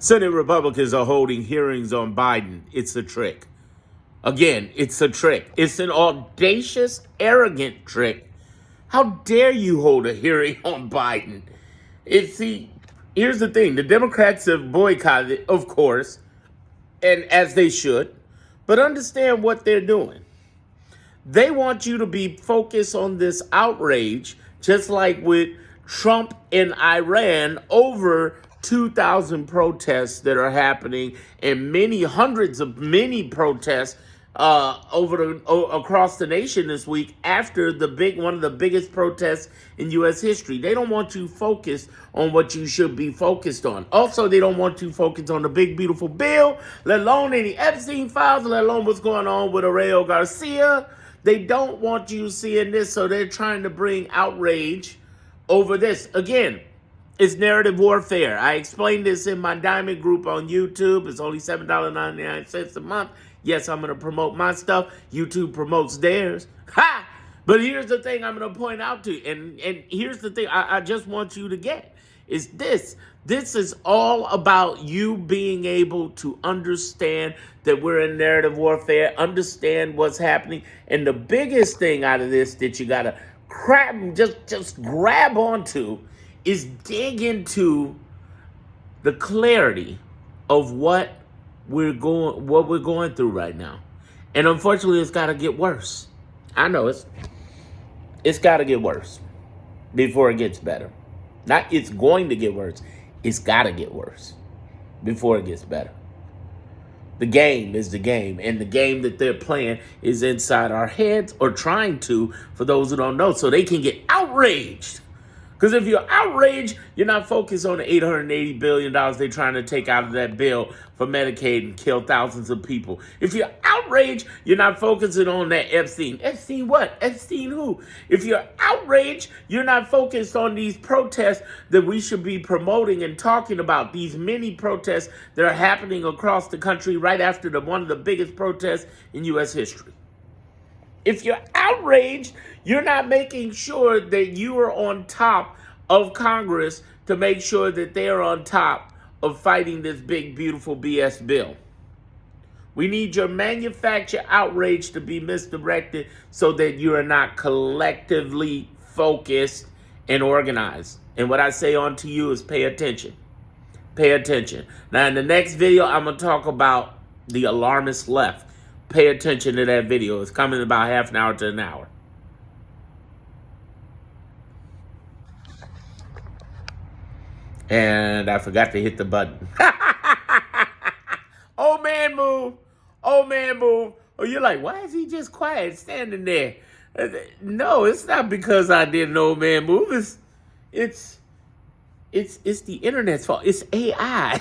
Senate Republicans are holding hearings on Biden. It's a trick. Again, it's a trick. It's an audacious, arrogant trick. How dare you hold a hearing on Biden? Here's the thing. The Democrats have boycotted it, of course, and as they should, but understand what they're doing. They want you to be focused on this outrage, just like with Trump and Iran over 2,000 protests that are happening and many protests across the nation this week after one of the biggest protests in U.S. history. They don't want you focused on what you should be focused on. Also, they don't want you focused on the big beautiful bill, let alone any Epstein files, let alone what's going on with Aurelio Garcia. They don't want you seeing this, so they're trying to bring outrage over this. Again, it's narrative warfare. I explained this in my Diamond group on YouTube. It's only $7.99 a month. Yes, I'm going to promote my stuff. YouTube promotes theirs. Ha! But here's the thing I'm going to point out to you. And here's the thing I just want you to get is this. This is all about you being able to understand that we're in narrative warfare, understand what's happening. And the biggest thing out of this that you got to just grab onto is dig into the clarity of what we're going through right now. And unfortunately, it's got to get worse. I know it's got to get worse before it gets better. Not it's going to get worse. It's got to get worse before it gets better. The game is the game, and the game that they're playing is inside our heads, or trying to, for those who don't know, so they can get outraged. Because if you're outraged, you're not focused on the $880 billion they're trying to take out of that bill for Medicaid and kill thousands of people. If you're outraged, you're not focusing on that Epstein. Epstein what? Epstein who? If you're outraged, you're not focused on these protests that we should be promoting and talking about. These many protests that are happening across the country right after one of the biggest protests in U.S. history. If you're outraged, you're not making sure that you are on top of Congress to make sure that they're on top of fighting this big, beautiful BS bill. We need your manufactured outrage to be misdirected so that you are not collectively focused and organized. And what I say on to you is pay attention. Pay attention. Now, in the next video, I'm going to talk about the alarmist left. Pay attention to that video. It's coming in about half an hour to an hour. And I forgot to hit the button. Old man move. Old man move. Oh, you're like, why is he just quiet standing there? No, it's not because I did an old man move. It's the internet's fault. It's AI.